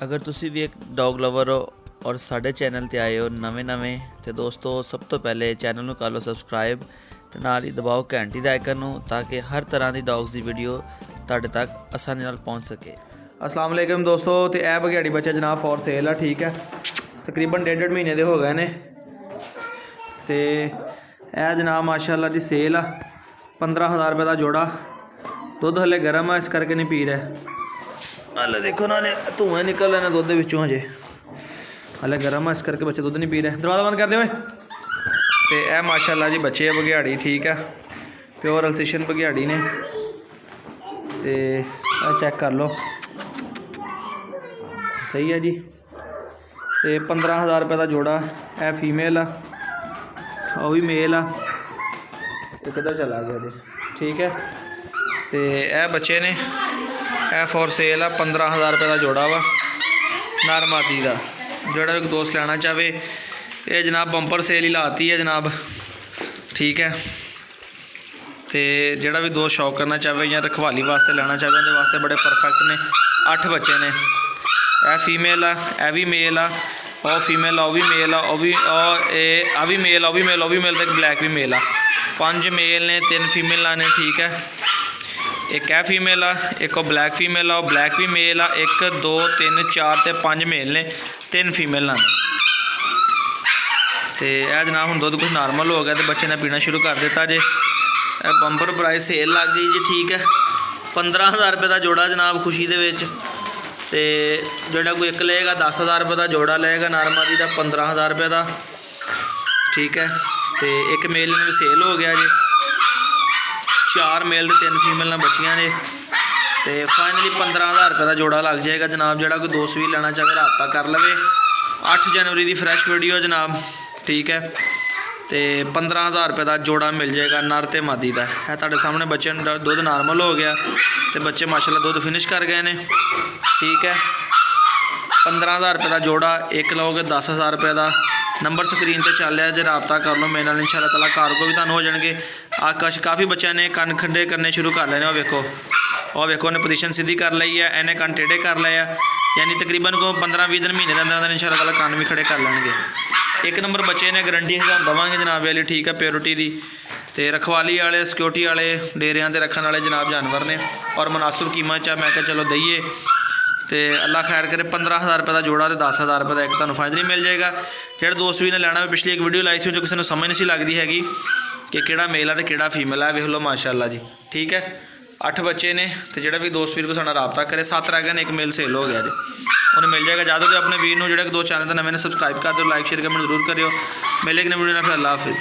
अगर तुसी भी एक डॉग लवर हो और साढ़े चैनल ते आए हो नवें तो दोस्तों सब तो पहले चैनल को कर लो सबसक्राइब ते नाल ही दबाओ घंटी दा आइकन नूं ताकि हर तरह की डॉग्स की वीडियो तुहाडे तक आसानी नाल पहुँच सके। अस्सलाम वालेकुम दोस्तों, तो यह बघियाड़ी बच्चा जनाब फॉर सेल है। ठीक है, तकरीबन 1.5 महीने के हो गए ने तो यह जनाब माशाल्लाह जी सेल आ। 15,000 रुपये का जोड़ा। दुध हले गर्म है इस करके नहीं पी रहे। हले देखो ना धुएँ निकल रहे हैं दुध विचों, हजे हले गर्म है इस करके बच्चे दुध नहीं पी रहे। दरवाज़ा बंद कर दे। तो यह माशाल्लाह जी बच्चे है बघियाड़ी। ठीक है, प्योर अल्सेशियन बघियाड़ी ने। तो चेक कर लो, सही है जी। तो 15,000 रुपये का जोड़ा। है फीमेल आ, वो भी मेल आ। तो किधर चला गया जी। ठीक है, तो यह बच्चे ने यह फॉर सेल आ। 15,000 रुपये का जोड़ा वा नर मादी का। जोड़ा भी दोस्त लेना चाहे ये जनाब बंपर सेल ही लाती है जनाब। ठीक है, तो जोड़ा भी दोस्त शौक करना चाहे या रखवाली वास्ते लेना चाहे उनके वास्ते बड़े परफेक्ट ने। 8 बच्चे ने। यह फीमेल आ, यह भी मेल आ, और फीमेल आ, भी मेल आ, आ भी मेल, भी मेल, भी मेल, तो ब्लैक भी मेल आ। 5 मेल ने 3 फीमेल ने। ठीक है, एक है फीमेल आ, एक ब्लैक फीमेल आ, ब्लैक भी मेल आ। 1 2 3 4 तो 5 मेल ने, 3 फीमेल ने। तो यह जनाब हम दुध कुछ नॉर्मल हो गया तो बच्चे ने पीना शुरू कर दिता जे। बंपर प्राइस सेल लग गई जी। ठीक है, 15,000 रुपये का जोड़ा जनाब खुशी दे विच। ते जोड़ा कोई एक लेगा 10,000 रुपये का जोड़ा लेगा नॉर्मली का 15,000 रुपये का। ठीक है, तो एक मेल में सेल हो गया जी। 4 मेल तो 3 फीमेल बचियां ने। तो फाइनली 15,000 रुपये का जोड़ा लग जाएगा जनाब। जोड़ा कोई दोस्त भी लेना चाहे रब्ता कर लवे। 8 जनवरी की फ्रैश वीडियो जनाब। ठीक है, तो 15,000 रुपये का जोड़ा मिल जाएगा नर ते मादी का। है तुहाडे सामने बच्चे दुध नॉर्मल हो गया तो बच्चे माशाल्लाह दुध फिनिश कर गए ने। ठीक है, 15,000 रुपये का जोड़ा। एक लोगे 10,000 रुपये का। नंबर स्क्रीन पर चल रहा है जो रब्ता कर लो मेरे नाल। इंशाअल्लाह ताला घर को भी तुहानूं हो जाएंगे। आकाश काफ़ी बच्चों ने कन खड्डे करने शुरू कर लेने। और वेखो, और वेखो उन्हें पोजीशन सीधी कर ली है, इन्हें कन टेढ़े कर लिया। यानी तकरीबन को 15-20 दिन महीने के अंदर इंशाअल्लाह ताला कन भी खड़े कर लेंगे। एक नंबर बच्चे ने गारंटी देवांगे जनाब वाली। ठीक है, प्योरिटी की। तो रखवाली वाले सिक्योरिटी वाले डेरिया के रखने वाले जनाब जानवर ने और मुनासिब कीमत मैं क्या चलो दईए। तो अल्लाह खैर करे। 15,000 रुपये का जोड़ा तो 10,000 रुपये का एक तुहानूं फाइनली मिल जाएगा। जो दोस्त भी ने लेना पिछली एक वीडियो लाई थी जो किसी को समझ नहीं सी लगती हैगी कि किहड़ा मेल है तो किहड़ा फीमेल है। वेख लो माशाल्लाह जी। ठीक है, 8 बच्चे ने। तो जो भी दोस्त वीर को साडा रब्ता करे। 7 रह गए, एक मेल सेल हो गया जी। उन्हें मिल जाएगा। ज़्यादा तो अपने वीर को जो दोस्त चैनल तो नवे ने सबसक्राइब कर दो, लाइक शेयर कमेंट जरूर करियो। मिलेगी नई वीडियो में। फिर अल्लाह हाफिज़।